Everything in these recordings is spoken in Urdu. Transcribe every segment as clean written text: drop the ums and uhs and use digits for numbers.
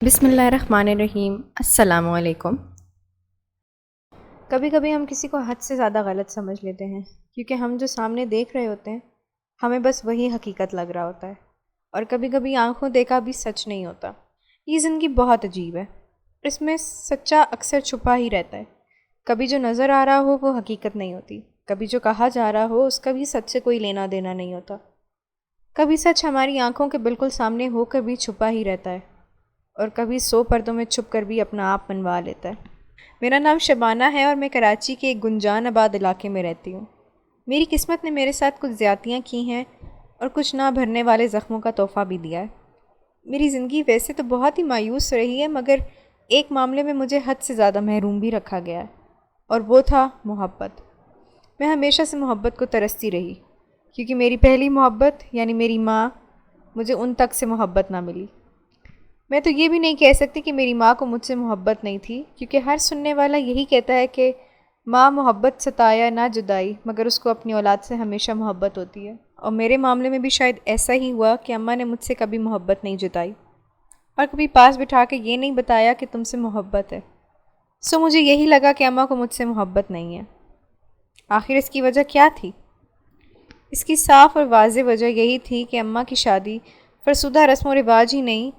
بسم اللہ الرحمن الرحیم۔ السلام علیکم۔ کبھی کبھی ہم کسی کو حد سے زیادہ غلط سمجھ لیتے ہیں کیونکہ ہم جو سامنے دیکھ رہے ہوتے ہیں ہمیں بس وہی حقیقت لگ رہا ہوتا ہے، اور کبھی کبھی آنکھوں دیکھا بھی سچ نہیں ہوتا۔ یہ زندگی بہت عجیب ہے، اس میں سچا اکثر چھپا ہی رہتا ہے۔ کبھی جو نظر آ رہا ہو وہ حقیقت نہیں ہوتی، کبھی جو کہا جا رہا ہو اس کا بھی سچ سے کوئی لینا دینا نہیں ہوتا۔ کبھی سچ ہماری آنکھوں کے بالکل سامنے ہو کر بھی چھپا ہی رہتا ہے، اور کبھی 100 پردوں میں چھپ کر بھی اپنا آپ منوا لیتا ہے۔ میرا نام شبانہ ہے اور میں کراچی کے ایک گنجان آباد علاقے میں رہتی ہوں۔ میری قسمت نے میرے ساتھ کچھ زیادتیاں کی ہیں اور کچھ نہ بھرنے والے زخموں کا تحفہ بھی دیا ہے۔ میری زندگی ویسے تو بہت ہی مایوس رہی ہے، مگر ایک معاملے میں مجھے حد سے زیادہ محروم بھی رکھا گیا ہے، اور وہ تھا محبت۔ میں ہمیشہ سے محبت کو ترستی رہی، کیونکہ میری پہلی محبت یعنی میری ماں، مجھے ان تک سے محبت نہ ملی۔ میں تو یہ بھی نہیں کہہ سکتی کہ میری ماں کو مجھ سے محبت نہیں تھی، کیونکہ ہر سننے والا یہی کہتا ہے کہ ماں محبت ستایا نہ جدائی، مگر اس کو اپنی اولاد سے ہمیشہ محبت ہوتی ہے۔ اور میرے معاملے میں بھی شاید ایسا ہی ہوا کہ اماں نے مجھ سے کبھی محبت نہیں جتائی، اور کبھی پاس بٹھا کے یہ نہیں بتایا کہ تم سے محبت ہے۔ مجھے یہی لگا کہ اماں کو مجھ سے محبت نہیں ہے۔ آخر اس کی وجہ کیا تھی؟ اس کی صاف اور واضح وجہ یہی تھی کہ اماں کی شادی فرسودہ رسم و رواج ہی نہیں،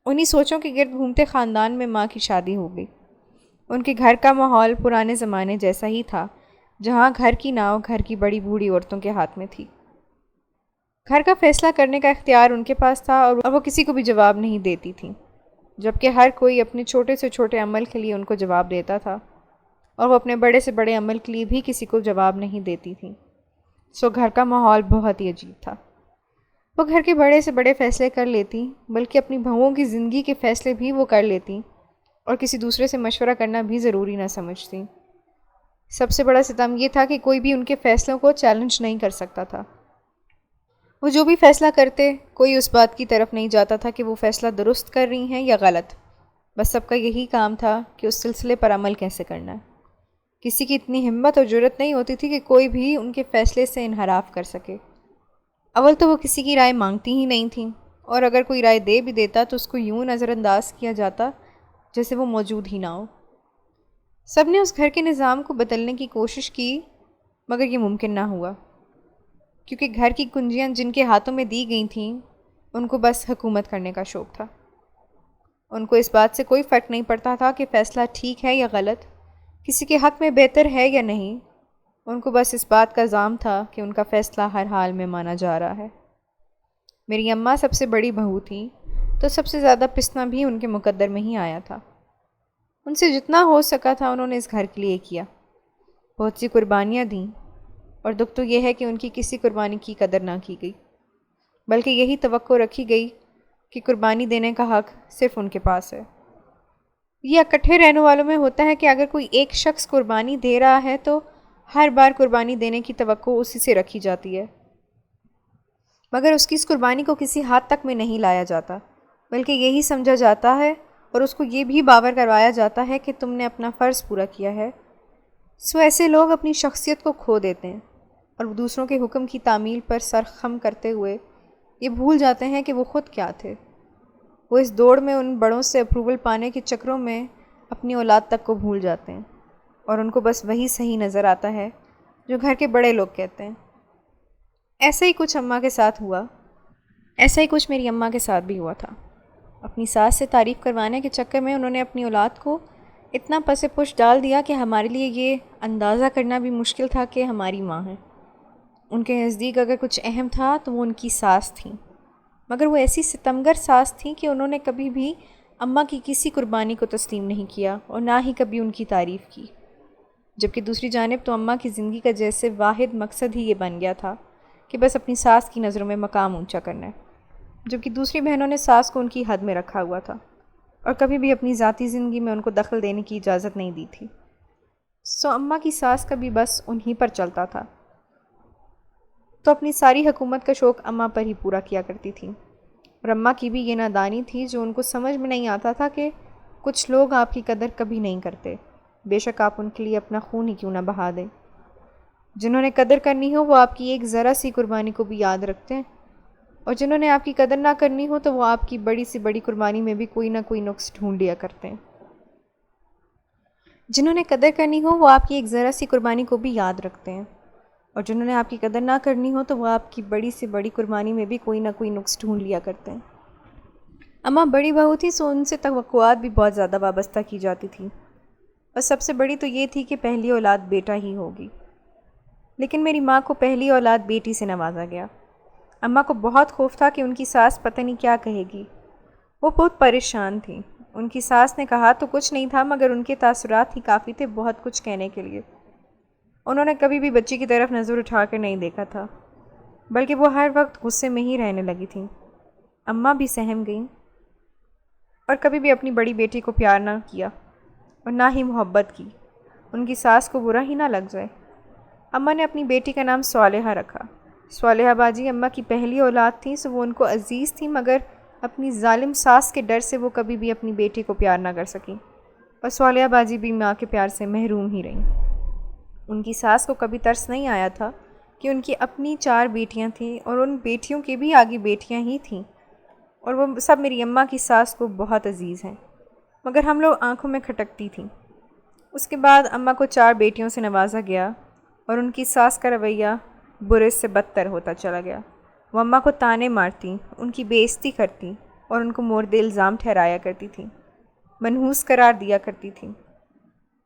انہی سوچوں کے گرد گھومتے خاندان میں ماں کی شادی ہو گئی۔ ان کے گھر کا ماحول پرانے زمانے جیسا ہی تھا، جہاں گھر کی ناؤ گھر کی بڑی بوڑھی عورتوں کے ہاتھ میں تھی۔ گھر کا فیصلہ کرنے کا اختیار ان کے پاس تھا، اور وہ کسی کو بھی جواب نہیں دیتی تھیں، جبکہ ہر کوئی اپنے چھوٹے سے چھوٹے عمل کے لیے ان کو جواب دیتا تھا، اور وہ اپنے بڑے سے بڑے عمل کے لیے بھی کسی کو جواب نہیں دیتی تھیں۔ گھر کا ماحول بہت ہی عجیب تھا۔ وہ گھر کے بڑے سے بڑے فیصلے کر لیتی، بلکہ اپنی بہوؤں کی زندگی کے فیصلے بھی وہ کر لیتی، اور کسی دوسرے سے مشورہ کرنا بھی ضروری نہ سمجھتی۔ سب سے بڑا ستم یہ تھا کہ کوئی بھی ان کے فیصلوں کو چیلنج نہیں کر سکتا تھا۔ وہ جو بھی فیصلہ کرتے، کوئی اس بات کی طرف نہیں جاتا تھا کہ وہ فیصلہ درست کر رہی ہیں یا غلط، بس سب کا یہی کام تھا کہ اس سلسلے پر عمل کیسے کرنا ہے۔ کسی کی اتنی ہمت اور جرأت نہیں ہوتی تھی کہ کوئی بھی ان کے فیصلے سے انحراف کر سکے۔ اول تو وہ کسی کی رائے مانگتی ہی نہیں تھیں، اور اگر کوئی رائے دے بھی دیتا تو اس کو یوں نظر انداز کیا جاتا جیسے وہ موجود ہی نہ ہو۔ سب نے اس گھر کے نظام کو بدلنے کی کوشش کی، مگر یہ ممکن نہ ہوا، کیونکہ گھر کی کنجیاں جن کے ہاتھوں میں دی گئی تھیں ان کو بس حکومت کرنے کا شوق تھا۔ ان کو اس بات سے کوئی فرق نہیں پڑتا تھا کہ فیصلہ ٹھیک ہے یا غلط، کسی کے حق میں بہتر ہے یا نہیں۔ ان کو بس اس بات کا زام تھا کہ ان کا فیصلہ ہر حال میں مانا جا رہا ہے۔ میری اماں سب سے بڑی بہو تھیں، تو سب سے زیادہ پسنا بھی ان کے مقدر میں ہی آیا تھا۔ ان سے جتنا ہو سکا تھا انہوں نے اس گھر کے لیے کیا، بہت سی قربانیاں دیں، اور دکھ تو یہ ہے کہ ان کی کسی قربانی کی قدر نہ کی گئی، بلکہ یہی توقع رکھی گئی کہ قربانی دینے کا حق صرف ان کے پاس ہے۔ یہ اکٹھے رہنے والوں میں ہوتا ہے کہ اگر کوئی ایک شخص قربانی دے رہا ہے تو ہر بار قربانی دینے کی توقع اسی سے رکھی جاتی ہے، مگر اس کی اس قربانی کو کسی حد تک میں نہیں لایا جاتا، بلکہ یہی سمجھا جاتا ہے اور اس کو یہ بھی باور کروایا جاتا ہے کہ تم نے اپنا فرض پورا کیا ہے۔ ایسے لوگ اپنی شخصیت کو کھو دیتے ہیں، اور دوسروں کے حکم کی تعمیل پر سر خم کرتے ہوئے یہ بھول جاتے ہیں کہ وہ خود کیا تھے۔ وہ اس دوڑ میں ان بڑوں سے اپروول پانے کے چکروں میں اپنی اولاد تک کو بھول جاتے ہیں، اور ان کو بس وہی صحیح نظر آتا ہے جو گھر کے بڑے لوگ کہتے ہیں۔ ایسا ہی کچھ اماں کے ساتھ ہوا، ایسا ہی کچھ میری اماں کے ساتھ بھی ہوا تھا۔ اپنی ساس سے تعریف کروانے کے چکر میں انہوں نے اپنی اولاد کو اتنا پس پش ڈال دیا کہ ہمارے لیے یہ اندازہ کرنا بھی مشکل تھا کہ ہماری ماں ہے۔ ان کے نزدیک اگر کچھ اہم تھا تو وہ ان کی ساس تھیں، مگر وہ ایسی ستمگر ساس تھیں کہ انہوں نے کبھی بھی اماں کی کسی قربانی کو تسلیم نہیں کیا، اور نہ ہی کبھی ان کی تعریف کی، جبکہ دوسری جانب تو اماں کی زندگی کا جیسے واحد مقصد ہی یہ بن گیا تھا کہ بس اپنی ساس کی نظروں میں مقام اونچا کرنا ہے، جبکہ دوسری بہنوں نے ساس کو ان کی حد میں رکھا ہوا تھا، اور کبھی بھی اپنی ذاتی زندگی میں ان کو دخل دینے کی اجازت نہیں دی تھی۔ اماں کی ساس کا بھی بس انہی پر چلتا تھا، تو اپنی ساری حکومت کا شوق اماں پر ہی پورا کیا کرتی تھیں، اور اماں کی بھی یہ نادانی تھی جو ان کو سمجھ میں نہیں آتا تھا کہ کچھ لوگ آپ کی قدر کبھی نہیں کرتے، بے شک آپ ان کے لیے اپنا خون ہی کیوں نہ بہا دیں۔ جنہوں نے قدر کرنی ہو وہ آپ کی ایک ذرا سی قربانی کو بھی یاد رکھتے ہیں، اور جنہوں نے آپ کی قدر نہ کرنی ہو تو وہ آپ کی بڑی سے بڑی قربانی میں بھی کوئی نہ کوئی نقص ڈھونڈ لیا کرتے ہیں۔ جنہوں نے قدر کرنی ہو وہ آپ کی ایک ذرا سی قربانی کو بھی یاد رکھتے ہیں، اور جنہوں نے آپ کی قدر نہ کرنی ہو تو وہ آپ کی بڑی سے بڑی قربانی میں بھی کوئی نہ کوئی نقص ڈھونڈ لیا کرتے ہیں۔ اماں بڑی بہو تھی، سو ان سے توقعات بھی بہت زیادہ وابستہ کی جاتی تھی، اور سب سے بڑی تو یہ تھی کہ پہلی اولاد بیٹا ہی ہوگی۔ لیکن میری ماں کو پہلی اولاد بیٹی سے نوازا گیا۔ اماں کو بہت خوف تھا کہ ان کی ساس پتہ نہیں کیا کہے گی۔ وہ بہت پریشان تھیں۔ ان کی ساس نے کہا تو کچھ نہیں تھا، مگر ان کے تاثرات ہی کافی تھے بہت کچھ کہنے کے لیے۔ انہوں نے کبھی بھی بچی کی طرف نظر اٹھا کر نہیں دیکھا تھا، بلکہ وہ ہر وقت غصے میں ہی رہنے لگی تھیں۔ اماں بھی سہم گئیں، اور کبھی بھی اپنی بڑی بیٹی کو پیار نہ کیا اور نہ ہی محبت کی، ان کی ساس کو برا ہی نہ لگ جائے۔ اماں نے اپنی بیٹی کا نام صالحہ رکھا۔ صالحہ باجی اماں کی پہلی اولاد تھیں، سو وہ ان کو عزیز تھیں، مگر اپنی ظالم ساس کے ڈر سے وہ کبھی بھی اپنی بیٹی کو پیار نہ کر سکیں، اور صالحہ باجی بھی ماں کے پیار سے محروم ہی رہیں۔ ان کی ساس کو کبھی ترس نہیں آیا تھا کہ ان کی اپنی 4 بیٹیاں تھیں، اور ان بیٹیوں کے بھی آگے بیٹیاں ہی تھیں، اور وہ سب میری اماں کی ساس کو بہت عزیز ہیں، مگر ہم لوگ آنکھوں میں کھٹکتی تھیں۔ اس کے بعد اماں کو 4 بیٹیوں سے نوازا گیا، اور ان کی ساس کا رویہ برے سے بدتر ہوتا چلا گیا۔ وہ اماں کو تانے مارتی، ان کی بے عزتی کرتی، اور ان کو مورد الزام ٹھہرایا کرتی تھیں، منحوس قرار دیا کرتی تھیں۔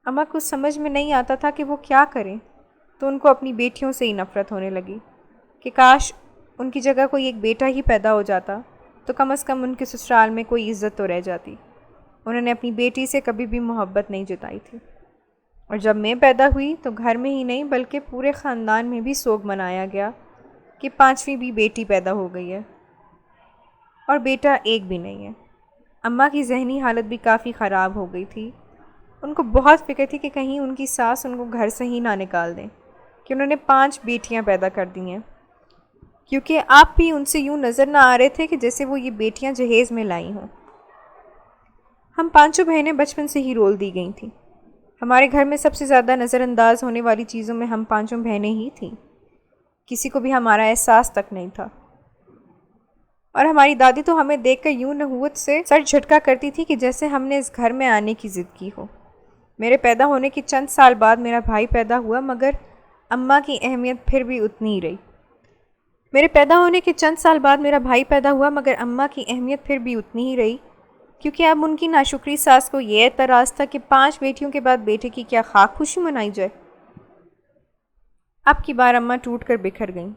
اماں کو سمجھ میں نہیں آتا تھا کہ وہ کیا کریں، تو ان کو اپنی بیٹیوں سے ہی نفرت ہونے لگی کہ کاش ان کی جگہ کوئی ایک بیٹا ہی پیدا ہو جاتا تو کم از کم ان کے سسرال میں کوئی عزت تو رہ جاتی۔ انہوں نے اپنی بیٹی سے کبھی بھی محبت نہیں جتائی تھی، اور جب میں پیدا ہوئی تو گھر میں ہی نہیں بلکہ پورے خاندان میں بھی سوگ منایا گیا کہ 5ویں بھی بیٹی پیدا ہو گئی ہے، اور بیٹا ایک بھی نہیں ہے۔ اماں کی ذہنی حالت بھی کافی خراب ہو گئی تھی۔ ان کو بہت فکر تھی کہ کہیں ان کی ساس ان کو گھر سے ہی نہ نکال دیں، کہ انہوں نے 5 بیٹیاں پیدا کر دی ہیں، کیونکہ آپ بھی ان سے یوں نظر نہ آ رہے تھے کہ جیسے وہ یہ بیٹیاں جہیز میں لائی ہوں۔ ہم 5 بہنیں بچپن سے ہی رول دی گئی تھیں۔ ہمارے گھر میں سب سے زیادہ نظر انداز ہونے والی چیزوں میں ہم 5 بہنیں ہی تھیں، کسی کو بھی ہمارا احساس تک نہیں تھا۔ اور ہماری دادی تو ہمیں دیکھ کر یوں نحوست سے سر جھٹکا کرتی تھی کہ جیسے ہم نے اس گھر میں آنے کی ضد کی ہو۔ میرے پیدا ہونے کے چند سال بعد میرا بھائی پیدا ہوا، مگر اماں کی اہمیت پھر بھی اتنی ہی رہی۔ میرے پیدا ہونے کے چند سال بعد میرا بھائی پیدا ہوا مگر اماں کی اہمیت پھر بھی اتنی ہی رہی، کیونکہ اب ان کی ناشکری ساس کو یہ اعتراض تھا کہ 5 بیٹیوں کے بعد بیٹے کی کیا خاک خوشی منائی جائے۔ اب کی بار اماں ٹوٹ کر بکھر گئیں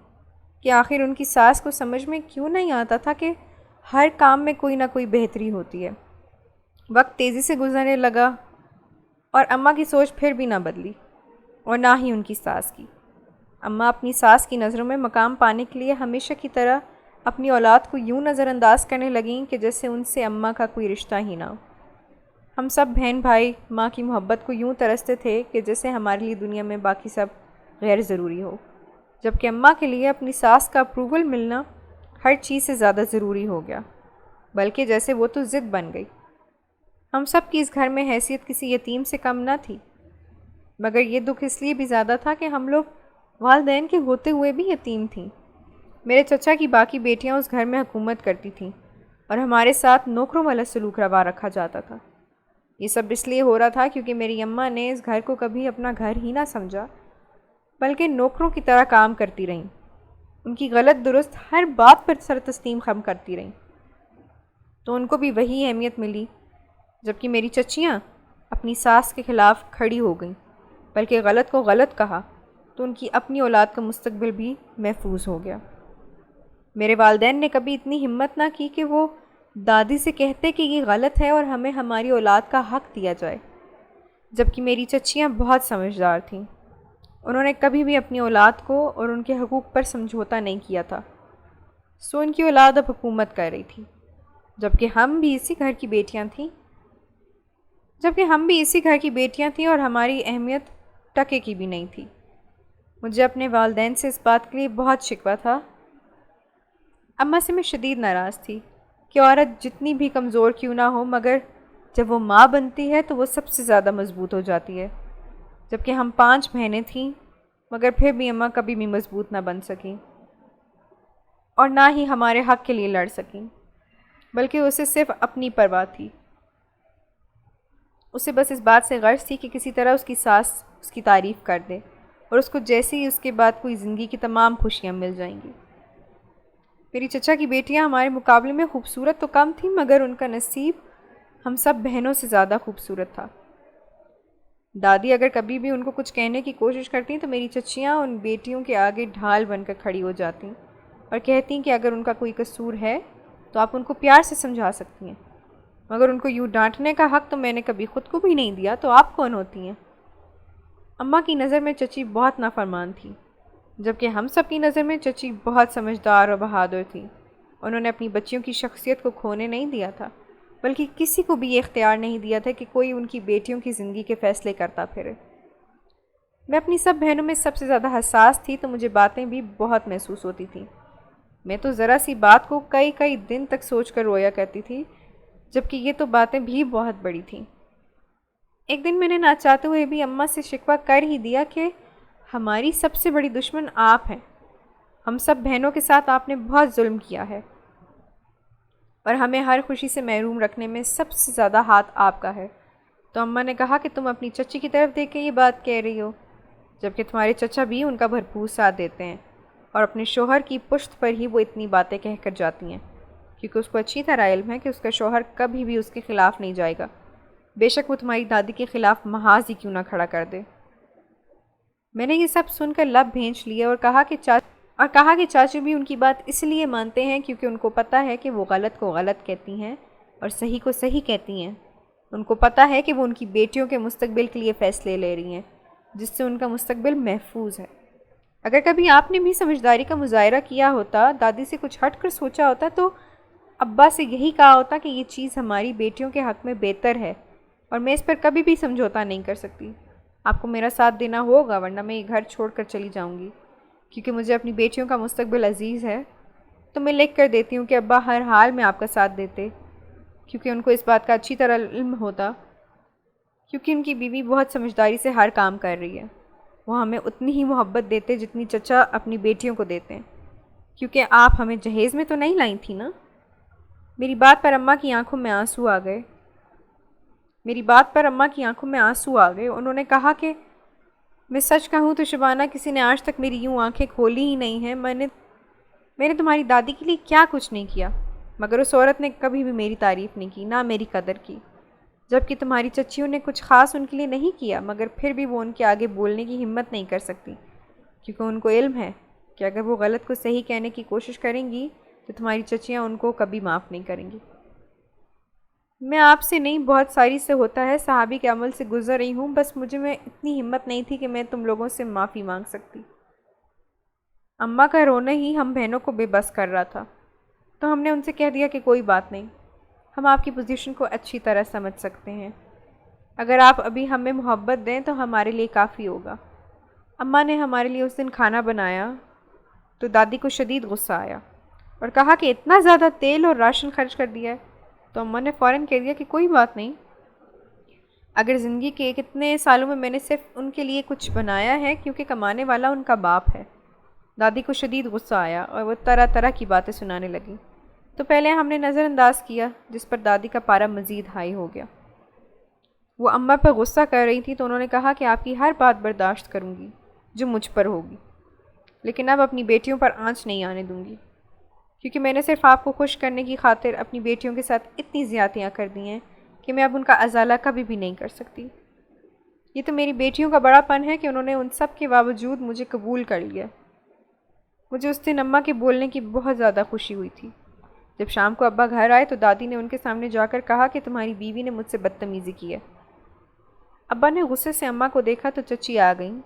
کہ آخر ان کی ساس کو سمجھ میں کیوں نہیں آتا تھا کہ ہر کام میں کوئی نہ کوئی بہتری ہوتی ہے۔ وقت تیزی سے گزرنے لگا، اور اماں کی سوچ پھر بھی نہ بدلی، اور نہ ہی ان کی ساس کی۔ اماں اپنی ساس کی نظروں میں مقام پانے کے لیے ہمیشہ کی طرح اپنی اولاد کو یوں نظر انداز کرنے لگیں کہ جیسے ان سے اماں کا کوئی رشتہ ہی نہ ہو۔ ہم سب بہن بھائی ماں کی محبت کو یوں ترستے تھے کہ جیسے ہمارے لیے دنیا میں باقی سب غیر ضروری ہو، جبکہ اماں کے لیے اپنی ساس کا اپروول ملنا ہر چیز سے زیادہ ضروری ہو گیا، بلکہ جیسے وہ تو ضد بن گئی۔ ہم سب کی اس گھر میں حیثیت کسی یتیم سے کم نہ تھی، مگر یہ دکھ اس لیے بھی زیادہ تھا کہ ہم لوگ والدین کے ہوتے ہوئے بھی یتیم تھیں۔ میرے چچا کی باقی بیٹیاں اس گھر میں حکومت کرتی تھیں، اور ہمارے ساتھ نوکروں والا سلوک روا رکھا جاتا تھا۔ یہ سب اس لیے ہو رہا تھا کیونکہ میری اماں نے اس گھر کو کبھی اپنا گھر ہی نہ سمجھا، بلکہ نوکروں کی طرح کام کرتی رہیں، ان کی غلط درست ہر بات پر سر تسلیم خم کرتی رہیں، تو ان کو بھی وہی اہمیت ملی، جبکہ میری چچیاں اپنی ساس کے خلاف کھڑی ہو گئیں، بلکہ غلط کو غلط کہا، تو ان کی اپنی اولاد کا مستقبل بھی محفوظ ہو گیا۔ میرے والدین نے کبھی اتنی ہمت نہ کی کہ وہ دادی سے کہتے کہ یہ غلط ہے اور ہمیں ہماری اولاد کا حق دیا جائے، جبکہ میری چچیاں بہت سمجھدار تھیں۔ انہوں نے کبھی بھی اپنی اولاد کو اور ان کے حقوق پر سمجھوتا نہیں کیا تھا، سو ان کی اولاد اب حکومت کر رہی تھی، جبکہ ہم بھی اسی گھر کی بیٹیاں تھیں اور ہماری اہمیت ٹکے کی بھی نہیں تھی۔ مجھے اپنے والدین سے اس بات کے لیے بہت شکوہ تھا۔ اماں سے میں شدید ناراض تھی کہ عورت جتنی بھی کمزور کیوں نہ ہو، مگر جب وہ ماں بنتی ہے تو وہ سب سے زیادہ مضبوط ہو جاتی ہے، جبکہ ہم 5 بہنیں تھیں، مگر پھر بھی اماں کبھی بھی مضبوط نہ بن سکیں۔ اور نہ ہی ہمارے حق کے لیے لڑ سکیں، بلکہ اسے صرف اپنی پرواہ تھی۔ اسے بس اس بات سے غرض تھی کہ کسی طرح اس کی ساس اس کی تعریف کر دے، اور اس کو جیسے ہی اس کے بعد کوئی زندگی کی تمام خوشیاں مل جائیں گی۔ میری چچا کی بیٹیاں ہمارے مقابلے میں خوبصورت تو کم تھیں، مگر ان کا نصیب ہم سب بہنوں سے زیادہ خوبصورت تھا۔ دادی اگر کبھی بھی ان کو کچھ کہنے کی کوشش کرتی تو میری چچیاں ان بیٹیوں کے آگے ڈھال بن کر کھڑی ہو جاتی اور کہتی کہ اگر ان کا کوئی قصور ہے تو آپ ان کو پیار سے سمجھا سکتی ہیں، مگر ان کو یوں ڈانٹنے کا حق تو میں نے کبھی خود کو بھی نہیں دیا، تو آپ کون ہوتی ہیں؟ اماں کی نظر میں چچی بہت نافرمان تھی، جبکہ ہم سب کی نظر میں چچی بہت سمجھدار اور بہادر تھی۔ انہوں نے اپنی بچیوں کی شخصیت کو کھونے نہیں دیا تھا، بلکہ کسی کو بھی یہ اختیار نہیں دیا تھا کہ کوئی ان کی بیٹیوں کی زندگی کے فیصلے کرتا پھرے۔ میں اپنی سب بہنوں میں سب سے زیادہ حساس تھی، تو مجھے باتیں بھی بہت محسوس ہوتی تھیں۔ میں تو ذرا سی بات کو کئی دن تک سوچ کر رویا کرتی تھی، جبکہ یہ تو باتیں بھی بہت بڑی تھیں۔ ایک دن میں نے نہ چاہتے ہوئے بھی اماں سے شکوہ کر ہی دیا کہ ہماری سب سے بڑی دشمن آپ ہیں، ہم سب بہنوں کے ساتھ آپ نے بہت ظلم کیا ہے، اور ہمیں ہر خوشی سے محروم رکھنے میں سب سے زیادہ ہاتھ آپ کا ہے۔ تو اماں نے کہا کہ تم اپنی چچی کی طرف دیکھ کے یہ بات کہہ رہی ہو، جبکہ تمہارے چچا بھی ان کا بھرپور ساتھ دیتے ہیں، اور اپنے شوہر کی پشت پر ہی وہ اتنی باتیں کہہ کر جاتی ہیں، کیونکہ اس کو اچھی طرح علم ہے کہ اس کا شوہر کبھی بھی اس کے خلاف نہیں جائے گا، بے شک وہ تمہاری دادی کے خلاف محاذ ہی کیوں نہ کھڑا کر دے۔ میں نے یہ سب سن کر لب بھینچ لیے اور کہا کہ چاچو بھی ان کی بات اس لیے مانتے ہیں کیونکہ ان کو پتہ ہے کہ وہ غلط کو غلط کہتی ہیں اور صحیح کو صحیح کہتی ہیں۔ ان کو پتہ ہے کہ وہ ان کی بیٹیوں کے مستقبل کے لیے فیصلے لے رہی ہیں، جس سے ان کا مستقبل محفوظ ہے۔ اگر کبھی آپ نے بھی سمجھداری کا مظاہرہ کیا ہوتا، دادی سے کچھ ہٹ کر سوچا ہوتا، تو ابا سے یہی کہا ہوتا کہ یہ چیز ہماری بیٹیوں کے حق میں بہتر ہے، اور میں اس پر کبھی بھی سمجھوتا نہیں کر سکتی۔ آپ کو میرا ساتھ دینا ہوگا، ورنہ میں یہ گھر چھوڑ کر چلی جاؤں گی، کیونکہ مجھے اپنی بیٹیوں کا مستقبل عزیز ہے۔ تو میں لکھ کر دیتی ہوں کہ ابا ہر حال میں آپ کا ساتھ دیتے، کیونکہ ان کو اس بات کا اچھی طرح علم ہوتا، کیونکہ ان کی بیوی بہت سمجھداری سے ہر کام کر رہی ہے۔ وہ ہمیں اتنی ہی محبت دیتے جتنی چچا اپنی بیٹیوں کو دیتے ہیں، کیونکہ آپ ہمیں جہیز میں تو نہیں لائی تھی نا۔ میری بات پر اماں کی آنکھوں میں آنسو آ گئے۔ انہوں نے کہا کہ میں سچ کہوں تو شبانہ، کسی نے آج تک میری یوں آنکھیں کھولی ہی نہیں ہیں۔ میں نے تمہاری دادی کے لیے کیا کچھ نہیں کیا، مگر اس عورت نے کبھی بھی میری تعریف نہیں کی، نہ میری قدر کی، جبکہ تمہاری چچیوں نے کچھ خاص ان کے لیے نہیں کیا، مگر پھر بھی وہ ان کے آگے بولنے کی ہمت نہیں کر سکتی، کیونکہ ان کو علم ہے کہ اگر وہ غلط کو صحیح کہنے کی کوشش کریں گی تو تمہاری چچیاں ان کو کبھی معاف نہیں کریں گی۔ میں آپ سے نہیں، بہت ساری سے ہوتا ہے، صحابی کے عمل سے گزر رہی ہوں، بس مجھے میں اتنی ہمت نہیں تھی کہ میں تم لوگوں سے معافی مانگ سکتی۔ اماں کا رونا ہی ہم بہنوں کو بے بس کر رہا تھا، تو ہم نے ان سے کہہ دیا کہ کوئی بات نہیں، ہم آپ کی پوزیشن کو اچھی طرح سمجھ سکتے ہیں، اگر آپ ابھی ہمیں محبت دیں تو ہمارے لیے کافی ہوگا۔ اماں نے ہمارے لیے اس دن کھانا بنایا تو دادی کو شدید غصہ آیا اور کہا کہ اتنا زیادہ تیل اور راشن خرچ کر دیا ہے، تو اماں نے فوراً کہہ دیا کہ کوئی بات نہیں، اگر زندگی کے کتنے سالوں میں نے صرف ان کے لیے کچھ بنایا ہے، کیونکہ کمانے والا ان کا باپ ہے۔ دادی کو شدید غصہ آیا اور وہ طرح طرح کی باتیں سنانے لگی، تو پہلے ہم نے نظر انداز کیا، جس پر دادی کا پارا مزید ہائی ہو گیا۔ وہ اماں پر غصہ کر رہی تھی، تو انہوں نے کہا کہ آپ کی ہر بات برداشت کروں گی جو مجھ پر ہوگی، لیکن اب اپنی بیٹیوں پر آنچ نہیں آنے دوں گی، کیونکہ میں نے صرف آپ کو خوش کرنے کی خاطر اپنی بیٹیوں کے ساتھ اتنی زیادتیاں کر دی ہیں کہ میں اب ان کا ازالہ کبھی بھی نہیں کر سکتی۔ یہ تو میری بیٹیوں کا بڑا پن ہے کہ انہوں نے ان سب کے باوجود مجھے قبول کر لیا۔ مجھے اس دن اماں کے بولنے کی بہت زیادہ خوشی ہوئی تھی۔ جب شام کو ابا گھر آئے تو دادی نے ان کے سامنے جا کر کہا کہ تمہاری بیوی نے مجھ سے بدتمیزی کی ہے۔ ابا نے غصے سے اماں کو دیکھا تو چچی آ گئیں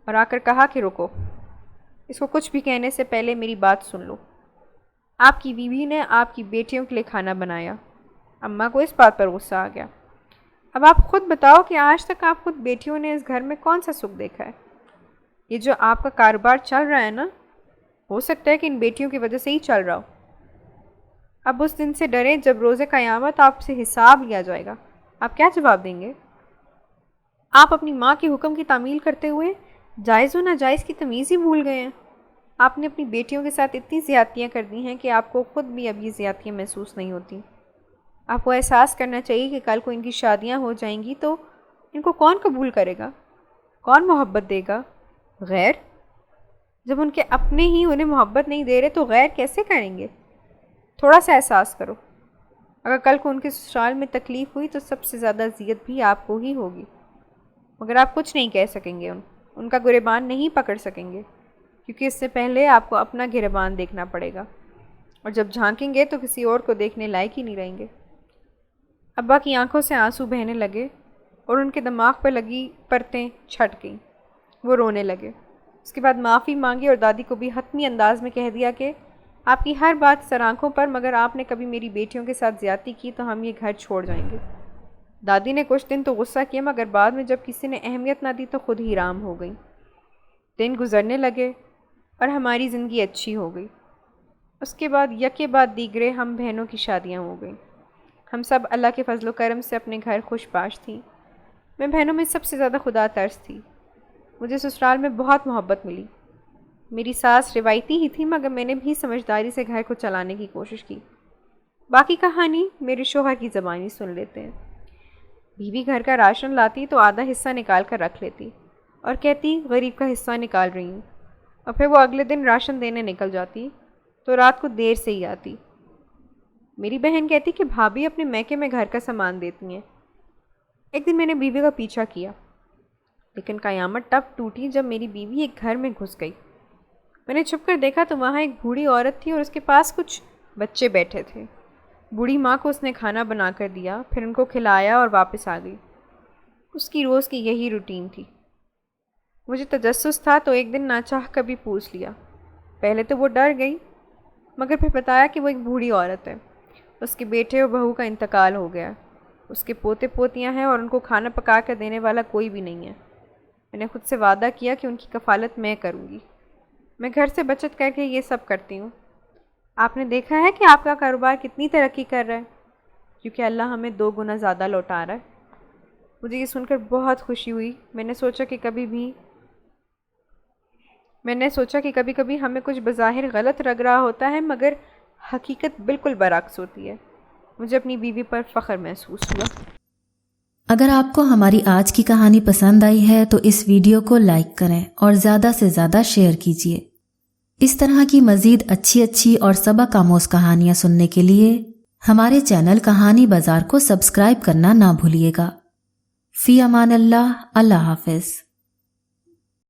اور آ کر کہا کہ رکو، اس کو کچھ بھی کہنے سے پہلے میری بات سن لو۔ آپ کی بیوی نے آپ کی بیٹیوں کے لیے کھانا بنایا۔ اماں کو اس بات پر غصہ آ گیا۔ اب آپ خود بتاؤ کہ آج تک آپ خود بیٹیوں نے اس گھر میں کون سا سکھ دیکھا ہے؟ یہ جو آپ کا کاروبار چل رہا ہے نا، ہو سکتا ہے کہ ان بیٹیوں کی وجہ سے ہی چل رہا ہو۔ اب اس دن سے ڈریں جب روز قیامت آپ سے حساب لیا جائے گا، آپ کیا جواب دیں گے؟ آپ اپنی ماں کے حکم کی تعمیل کرتے ہوئے جائز و ناجائز کی تمیز ہی بھول گئے ہیں۔ آپ نے اپنی بیٹیوں کے ساتھ اتنی زیادتیاں کر دی ہیں کہ آپ کو خود بھی اب یہ زیادتیاں محسوس نہیں ہوتی۔ آپ کو احساس کرنا چاہیے کہ کل کو ان کی شادیاں ہو جائیں گی تو ان کو کون قبول کرے گا، کون محبت دے گا؟ غیر؟ جب ان کے اپنے ہی انہیں محبت نہیں دے رہے تو غیر کیسے کریں گے؟ تھوڑا سا احساس کرو۔ اگر کل کو ان کے سسرال میں تکلیف ہوئی تو سب سے زیادہ اذیت بھی آپ کو ہی ہوگی، مگر آپ کچھ نہیں کہہ سکیں گے، ان کا گریبان نہیں پکڑ سکیں گے، کیونکہ اس سے پہلے آپ کو اپنا گریبان دیکھنا پڑے گا، اور جب جھانکیں گے تو کسی اور کو دیکھنے لائق ہی نہیں رہیں گے۔ ابا کی آنکھوں سے آنسو بہنے لگے اور ان کے دماغ پر لگی پرتیں چھٹ گئیں۔ وہ رونے لگے۔ اس کے بعد معافی مانگی اور دادی کو بھی حتمی انداز میں کہہ دیا کہ آپ کی ہر بات سر آنکھوں پر، مگر آپ نے کبھی میری بیٹیوں کے ساتھ زیادتی کی تو ہم یہ گھر چھوڑ جائیں گے۔ دادی نے کچھ دن تو غصہ کیا، مگر بعد میں جب کسی نے اہمیت نہ دی تو خود ہی رام ہو گئی۔ دن گزرنے لگے اور ہماری زندگی اچھی ہو گئی۔ اس کے بعد یکے بعد دیگرے ہم بہنوں کی شادیاں ہو گئیں۔ ہم سب اللہ کے فضل و کرم سے اپنے گھر خوش باش تھیں۔ میں بہنوں میں سب سے زیادہ خدا ترس تھی۔ مجھے سسرال میں بہت محبت ملی۔ میری ساس روایتی ہی تھی، مگر میں نے بھی سمجھداری سے گھر کو چلانے کی کوشش کی۔ باقی کہانی میرے شوہر کی زبانی سن لیتے ہیں۔ بیوی گھر کا راشن لاتی تو آدھا حصہ نکال کر رکھ لیتی اور کہتی غریب کا حصہ نکال رہی ہوں، اور پھر وہ اگلے دن راشن دینے نکل جاتی تو رات کو دیر سے ہی آتی۔ میری بہن کہتی کہ بھابھی اپنے میکے میں گھر کا سامان دیتی ہیں۔ ایک دن میں نے بیوی کا پیچھا کیا، لیکن قیامت تب ٹوٹی جب میری بیوی ایک گھر میں گھس گئی۔ میں نے چھپ کر دیکھا تو وہاں ایک بوڑھی عورت تھی اور اس کے پاس کچھ بچے بیٹھے تھے۔ بوڑھی ماں کو اس نے کھانا بنا کر دیا، پھر ان کو کھلایا اور واپس آ گئی۔ اس کی روز کی یہی روٹین تھی۔ مجھے تجسس تھا تو ایک دن ناچاہ کبھی پوچھ لیا۔ پہلے تو وہ ڈر گئی، مگر پھر بتایا کہ وہ ایک بوڑھی عورت ہے، اس کے بیٹے اور بہو کا انتقال ہو گیا، اس کے پوتے پوتیاں ہیں اور ان کو کھانا پکا کر دینے والا کوئی بھی نہیں ہے۔ میں نے خود سے وعدہ کیا کہ ان کی کفالت میں کروں گی۔ میں گھر سے بچت کر کے یہ سب کرتی ہوں۔ آپ نے دیکھا ہے کہ آپ کا کاروبار کتنی ترقی کر رہا ہے، کیونکہ اللہ ہمیں 2 گنا زیادہ لوٹا رہا ہے۔ مجھے یہ سن کر بہت خوشی ہوئی۔ میں نے سوچا کہ کبھی کبھی ہمیں کچھ بظاہر غلط لگ رہا ہوتا ہے، مگر حقیقت بالکل برعکس ہوتی ہے۔ مجھے اپنی بیوی پر فخر محسوس ہوا۔ اگر آپ کو ہماری آج کی کہانی پسند آئی ہے تو اس ویڈیو کو لائک کریں اور زیادہ سے زیادہ شیئر کیجیے۔ اس طرح کی مزید اچھی اور سبق آموز کہانیاں سننے کے لیے ہمارے چینل کہانی بازار کو سبسکرائب کرنا نہ بھولیے گا۔ فی امان اللہ، اللہ حافظ۔